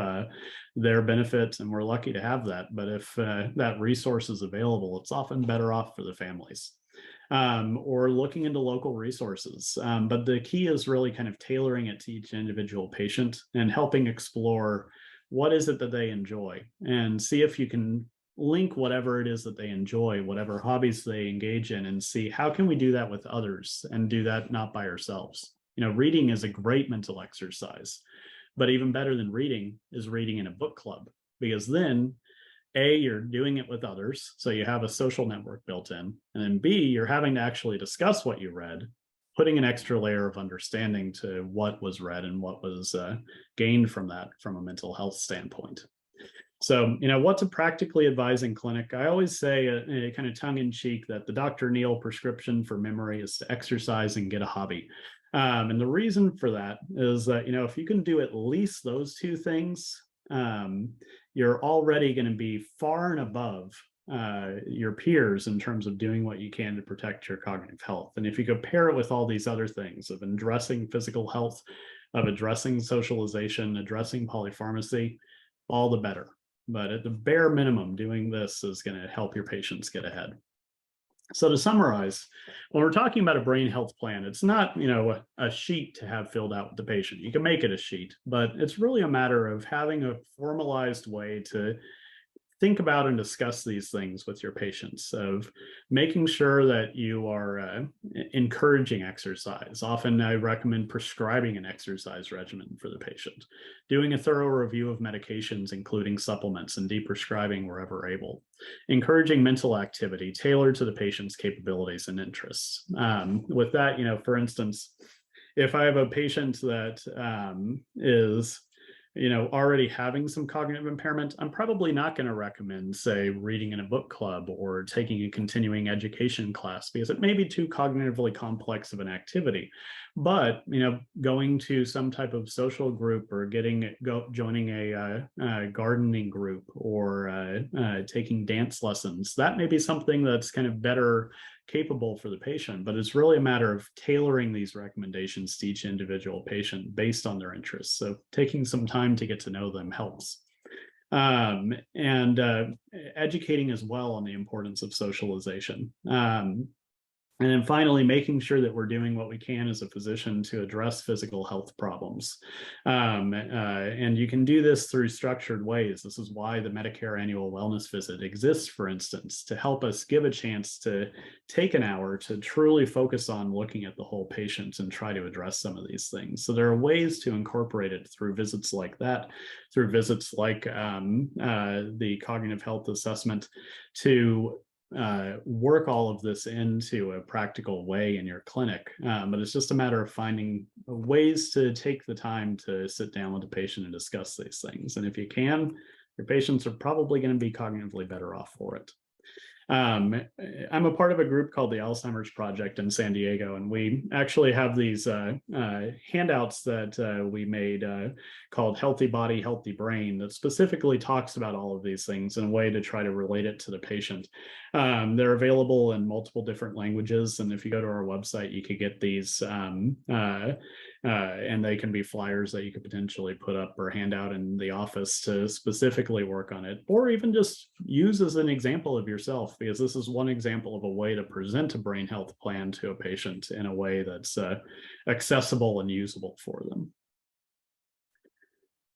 their benefits. And we're lucky to have that. But if that resource is available, it's often better off for the families. Or looking into local resources. But the key is really kind of tailoring it to each individual patient and helping explore what is it that they enjoy and see if you can link whatever it is that they enjoy, whatever hobbies they engage in, and see how can we do that with others and do that not by ourselves. You know, reading is a great mental exercise, but even better than reading is reading in a book club, because then A, you're doing it with others, so you have a social network built in, and then B, you're having to actually discuss what you read, putting an extra layer of understanding to what was read and what was gained from that from a mental health standpoint. So, you know, what to practically advise in clinic? I always say, kind of tongue-in-cheek, that the Dr. Neel prescription for memory is to exercise and get a hobby. And the reason for that is that, you know, if you can do at least those 2 things, you're already going to be far and above your peers in terms of doing what you can to protect your cognitive health. And if you compare it with all these other things of addressing physical health, of addressing socialization, addressing polypharmacy, all the better. But at the bare minimum, doing this is going to help your patients get ahead. So to summarize, when we're talking about a brain health plan, it's not, you know, a sheet to have filled out with the patient. You can make it a sheet, but it's really a matter of having a formalized way to think about and discuss these things with your patients, of making sure that you are encouraging exercise. Often I recommend prescribing an exercise regimen for the patient, doing a thorough review of medications, including supplements, and deprescribing wherever able, encouraging mental activity tailored to the patient's capabilities and interests. With that, you know, for instance, if I have a patient that is, you know, already having some cognitive impairment, I'm probably not going to recommend, say, reading in a book club or taking a continuing education class, because it may be too cognitively complex of an activity. But, you know, going to some type of social group or joining a gardening group or taking dance lessons, that may be something that's kind of better capable for the patient. But it's really a matter of tailoring these recommendations to each individual patient based on their interests. So taking some time to get to know them helps. and educating as well on the importance of socialization. And then finally, making sure that we're doing what we can as a physician to address physical health problems. And you can do this through structured ways. This is why the Medicare annual wellness visit exists, for instance, to help us give a chance to take an hour to truly focus on looking at the whole patient and try to address some of these things. So there are ways to incorporate it through visits like that, through visits like the cognitive health assessment, to work all of this into a practical way in your clinic. But it's just a matter of finding ways to take the time to sit down with the patient and discuss these things. And if you can, your patients are probably going to be cognitively better off for it. I'm a part of a group called the Alzheimer's Project in San Diego, and we actually have these handouts that we made called Healthy Body, Healthy Brain, that specifically talks about all of these things in a way to try to relate it to the patient. They're available in multiple different languages, and if you go to our website, you could get these, and they can be flyers that you could potentially put up or hand out in the office to specifically work on it, or even just use as an example of yourself, because this is one example of a way to present a brain health plan to a patient in a way that's accessible and usable for them.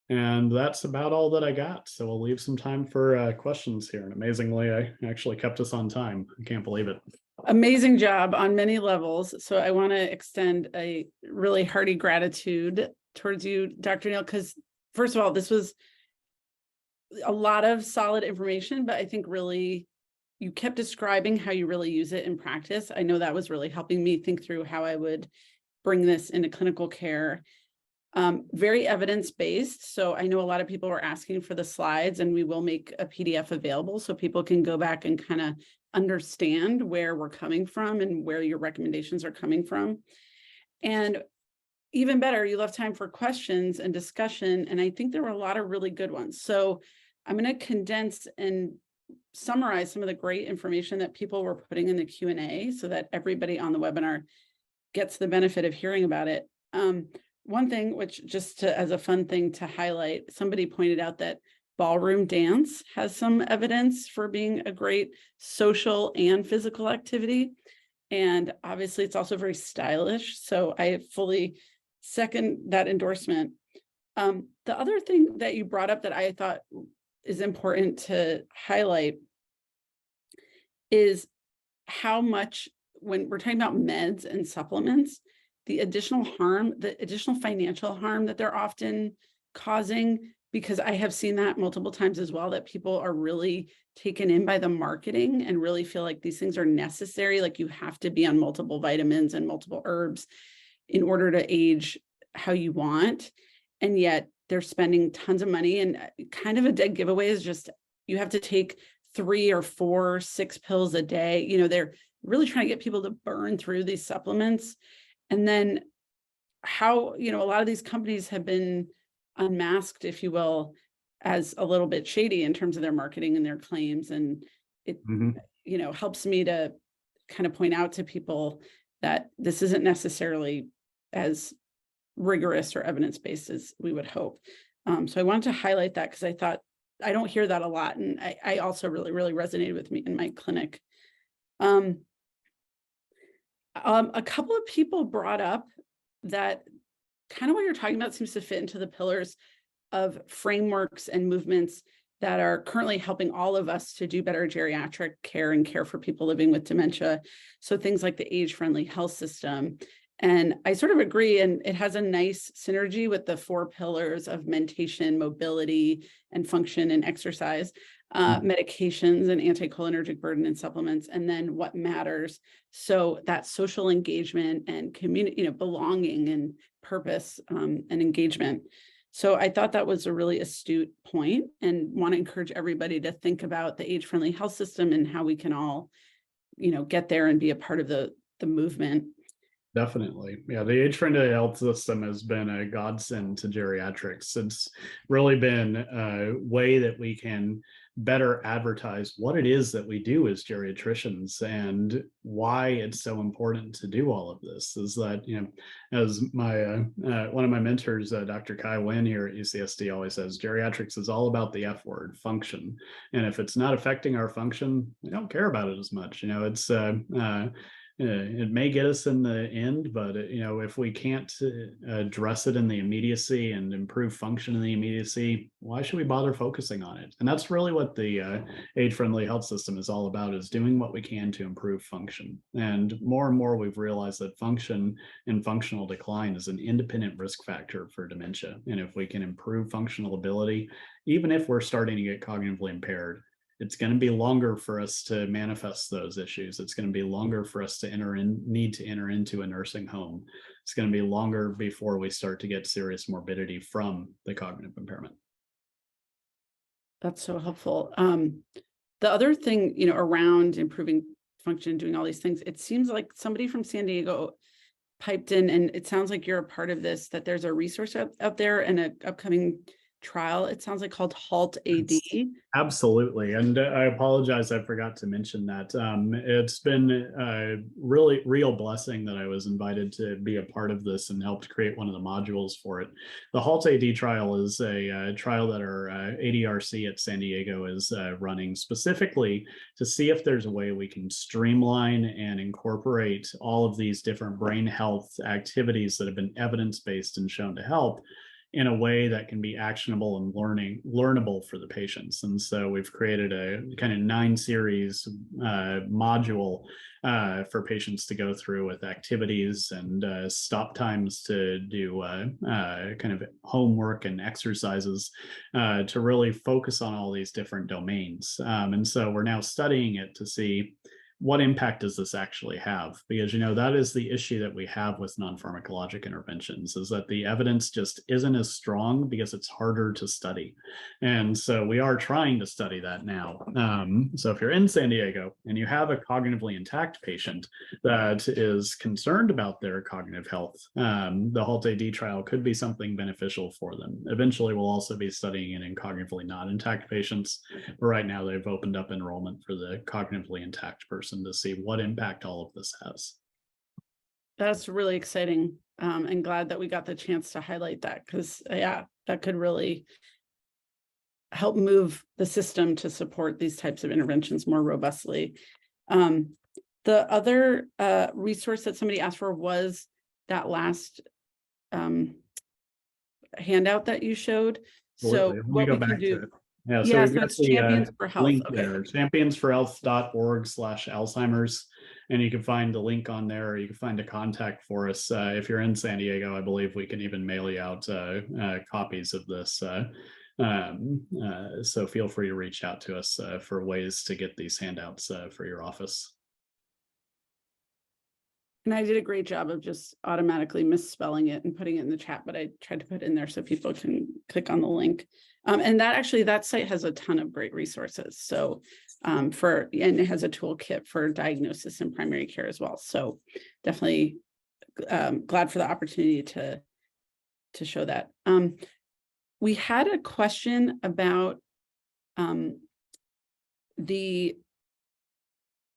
And that's about all that I got. So we'll leave some time for questions here. And amazingly, I actually kept us on time. I can't believe it. Amazing job on many levels. So I want to extend a really hearty gratitude towards you, Dr. Neel, because first of all, this was a lot of solid information, but I think really you kept describing how you really use it in practice. I know that was really helping me think through how I would bring this into clinical care. Very evidence-based. So I know a lot of people were asking for the slides, and we will make a PDF available so people can go back and kind of understand where we're coming from and where your recommendations are coming from. And even better, you left time for questions and discussion. And I think there were a lot of really good ones. So I'm going to condense and summarize some of the great information that people were putting in the Q&A so that everybody on the webinar gets the benefit of hearing about it. One thing, which just as a fun thing to highlight, somebody pointed out that ballroom dance has some evidence for being a great social and physical activity. And obviously it's also very stylish. So I fully second that endorsement. The other thing that you brought up that I thought is important to highlight is how much, when we're talking about meds and supplements, the additional harm, the additional financial harm that they're often causing, because I have seen that multiple times as well, that people are really taken in by the marketing and really feel like these things are necessary. Like you have to be on multiple vitamins and multiple herbs in order to age how you want. And yet they're spending tons of money, and kind of a dead giveaway is just, you have to take 3 or 4, 6 pills a day. You know, they're really trying to get people to burn through these supplements. And then how, you know, a lot of these companies have been unmasked, if you will, as a little bit shady in terms of their marketing and their claims. And it, you know, helps me to kind of point out to people that this isn't necessarily as rigorous or evidence-based as we would hope. So I wanted to highlight that because I thought, I don't hear that a lot. And I also really resonated with me in my clinic. A couple of people brought up that kind of what you're talking about seems to fit into the pillars of frameworks and movements that are currently helping all of us to do better geriatric care and care for people living with dementia. So things like the age-friendly health system. And I sort of agree, and it has a nice synergy with the 4 pillars of mentation, mobility, and function and exercise, medications and anticholinergic burden and supplements, and then what matters. So that social engagement and community, you know, belonging and purpose and engagement. So I thought that was a really astute point, and want to encourage everybody to think about the age-friendly health system and how we can all, you know, get there and be a part of the movement. Definitely. Yeah, the age-friendly health system has been a godsend to geriatrics. It's really been a way that we can better advertise what it is that we do as geriatricians and why it's so important to do all of this. Is that, as my one of my mentors, Dr. Kai Wen here at UCSD always says, geriatrics is all about the F word, function. And if it's not affecting our function, we don't care about it as much. It may get us in the end, but if we can't address it in the immediacy and improve function in the immediacy, why should we bother focusing on it? And that's really what the age-friendly health system is all about: is doing what we can to improve function. And more we've realized that function and functional decline is an independent risk factor for dementia. And if we can improve functional ability, even if we're starting to get cognitively impaired, it's going to be longer for us to manifest those issues. It's going to be longer for us to need to enter into a nursing home. It's going to be longer before we start to get serious morbidity from the cognitive impairment. That's so helpful. The other thing, around improving function, doing all these things, it seems like somebody from San Diego piped in, and it sounds like you're a part of this, that there's a resource out there and an upcoming trial, it sounds like, called HALT AD. Absolutely. And I apologize, I forgot to mention that. It's been a really real blessing that I was invited to be a part of this and helped create one of the modules for it. The HALT AD trial is a trial that our ADRC at San Diego is running specifically to see if there's a way we can streamline and incorporate all of these different brain health activities that have been evidence-based and shown to help in a way that can be actionable and learnable for the patients. And so we've created a kind of 9-series module for patients to go through, with activities and stop times to do kind of homework and exercises to really focus on all these different domains. And so we're now studying it to see what impact does this actually have? Because, that is the issue that we have with non-pharmacologic interventions, is that the evidence just isn't as strong because it's harder to study. And so we are trying to study that now. So if you're in San Diego and you have a cognitively intact patient that is concerned about their cognitive health, the HALT AD trial could be something beneficial for them. Eventually, we'll also be studying it in cognitively not intact patients. But right now, they've opened up enrollment for the cognitively intact person to see what impact all of this has. That's really exciting. And glad that we got the chance to highlight that, because that could really help move the system to support these types of interventions more robustly. The other resource that somebody asked for was that last handout that you showed. So what we can do. Yeah, so we've got it's Champions for Health. Link there, championsforhealth.org/Alzheimer's, and you can find the link on there, or you can find a contact for us. If you're in San Diego, I believe we can even mail you out copies of this. So feel free to reach out to us for ways to get these handouts for your office. And I did a great job of just automatically misspelling it and putting it in the chat, but I tried to put it in there so people can click on the link. And that site has a ton of great resources. So and it has a toolkit for diagnosis and primary care as well. So definitely glad for the opportunity to show that. We had a question about the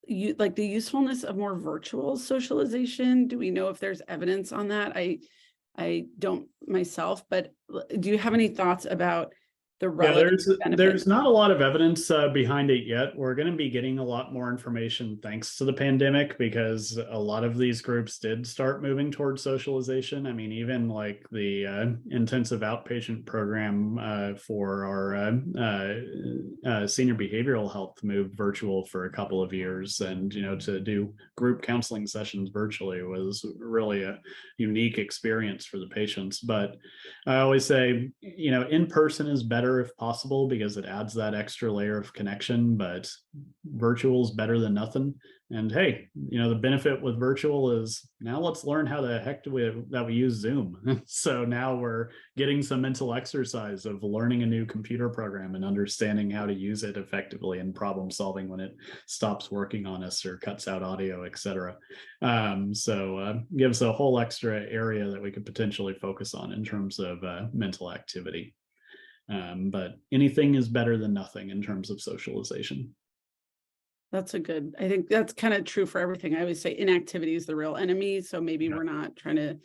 usefulness of more virtual socialization. Do we know if there's evidence on that? I don't myself, but do you have any thoughts about the relative benefits? There's not a lot of evidence behind it yet. We're going to be getting a lot more information thanks to the pandemic, because a lot of these groups did start moving towards socialization. I mean, even like the intensive outpatient program for our senior behavioral health moved virtual for a couple of years. And, to do group counseling sessions virtually was really a unique experience for the patients. But I always say, in person is better better if possible because it adds that extra layer of connection, but virtual is better than nothing. And hey, the benefit with virtual is now let's learn how the heck we use Zoom. So now we're getting some mental exercise of learning a new computer program and understanding how to use it effectively and problem solving when it stops working on us or cuts out audio, etc. So gives a whole extra area that we could potentially focus on in terms of mental activity. But anything is better than nothing in terms of socialization. I think that's kind of true for everything. I always say inactivity is the real enemy. So maybe we're not trying to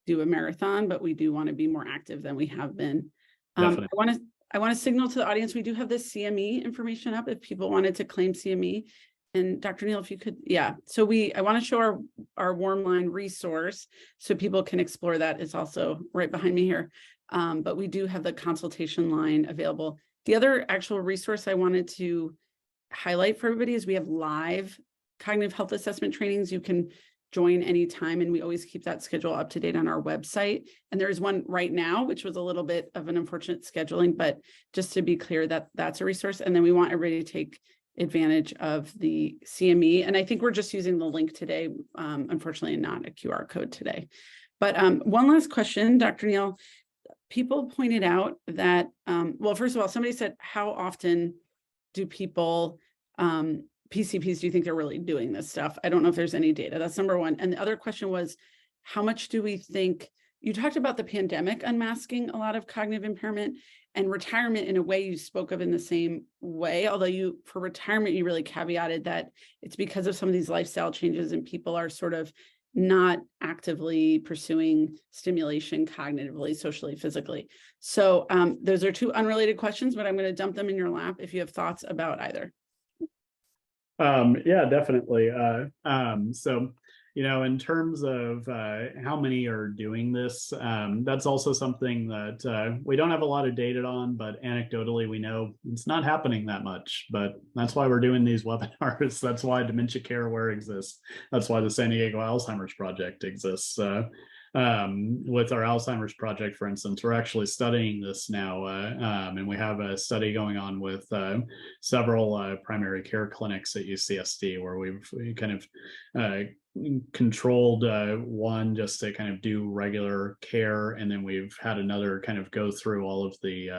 do a marathon, but we do want to be more active than we have been. I want to signal to the audience, we do have this CME information up if people wanted to claim CME. And Dr. Neel, if you could, So I want to show our warm line resource so people can explore that. It's also right behind me here. But we do have the consultation line available. The other actual resource I wanted to highlight for everybody is we have live cognitive health assessment trainings. You can join anytime, and we always keep that schedule up to date on our website. And there is one right now, which was a little bit of an unfortunate scheduling, but just to be clear, that's a resource. And then we want everybody to take advantage of the CME. And I think we're just using the link today, unfortunately, not a QR code today. But one last question, Dr. Neel. People pointed out that, well, first of all, somebody said, how often do people, PCPs, do you think they're really doing this stuff? I don't know if there's any data. That's number one. And the other question was, how much do we think, you talked about the pandemic unmasking a lot of cognitive impairment, and retirement in a way you spoke of in the same way, although for retirement, you really caveated that it's because of some of these lifestyle changes and people are sort of not actively pursuing stimulation cognitively, socially, physically. So those are two unrelated questions, but I'm going to dump them in your lap if you have thoughts about either. Yeah, definitely. So, in terms of how many are doing this, that's also something that we don't have a lot of data on, but anecdotally, we know it's not happening that much. But that's why we're doing these webinars. That's why Dementia Care Aware exists. That's why the San Diego Alzheimer's Project exists. With our Alzheimer's project, for instance, we're actually studying this now, and we have a study going on with several primary care clinics at UCSD where we kind of controlled one just to kind of do regular care, and then we've had another kind of go through all of the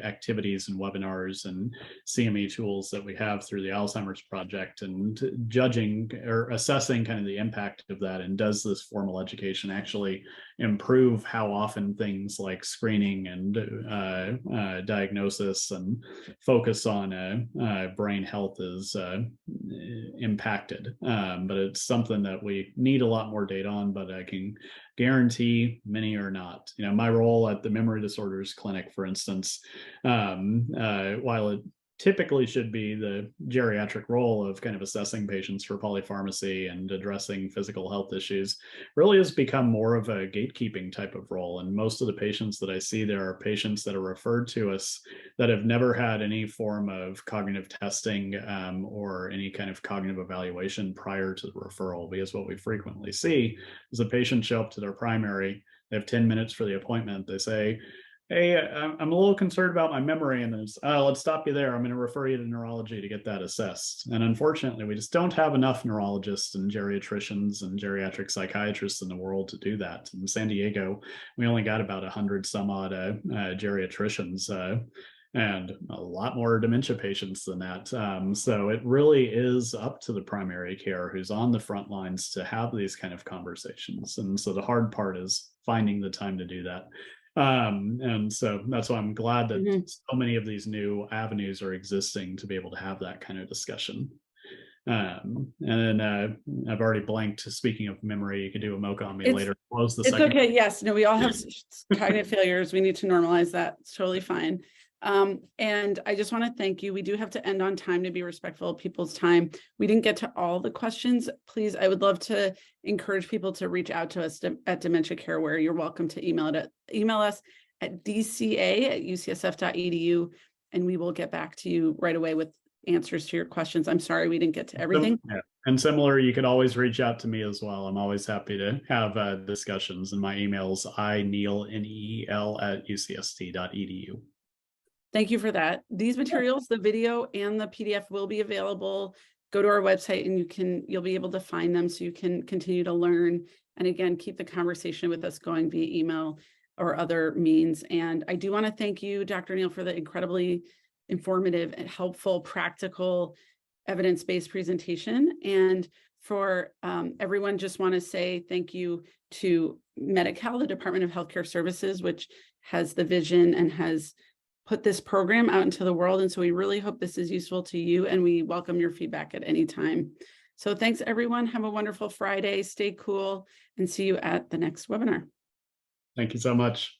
activities and webinars and CME tools that we have through the Alzheimer's project, and judging or assessing kind of the impact of that, and does this formal education actually improve how often things like screening and diagnosis and focus on brain health is impacted. But it's something that we need a lot more data on, but I can guarantee many are not. My role at the memory disorders clinic, for instance, while it typically should be the geriatric role of kind of assessing patients for polypharmacy and addressing physical health issues, really has become more of a gatekeeping type of role. And most of the patients that I see there are patients that are referred to us that have never had any form of cognitive testing or any kind of cognitive evaluation prior to the referral, because what we frequently see is a patient show up to their primary, they have 10 minutes for the appointment, they say, hey, I'm a little concerned about my memory, and there's, let's stop you there. I'm going to refer you to neurology to get that assessed. And unfortunately, we just don't have enough neurologists and geriatricians and geriatric psychiatrists in the world to do that. In San Diego, we only got about 100 some odd geriatricians and a lot more dementia patients than that. So it really is up to the primary care who's on the front lines to have these kind of conversations. And so the hard part is finding the time to do that. And so that's why I'm glad that so many of these new avenues are existing to be able to have that kind of discussion. And then I've already blanked. Speaking of memory, you can do a mocha on me later. Close the second. Okay. Yes. No, we all have cognitive failures. We need to normalize that. It's totally fine. And I just want to thank you. We do have to end on time to be respectful of people's time. We didn't get to all the questions. Please, I would love to encourage people to reach out to us at Dementia Care Aware. You're welcome to email us at dca@ucsf.edu, and we will get back to you right away with answers to your questions. I'm sorry we didn't get to everything. Yeah. And similar, you could always reach out to me as well. I'm always happy to have discussions, and my email is ineel@ucsd.edu. Thank you for that. These materials, the video and the PDF will be available. Go to our website and you'll be able to find them so you can continue to learn. And again, keep the conversation with us going via email or other means. And I do want to thank you, Dr. Neel, for the incredibly informative and helpful, practical, evidence-based presentation. And for everyone, just want to say thank you to Medi-Cal, the Department of Healthcare Services, which has the vision and has put this program out into the world. And so we really hope this is useful to you, and we welcome your feedback at any time. So thanks, everyone. Have a wonderful Friday. Stay cool and see you at the next webinar. Thank you so much.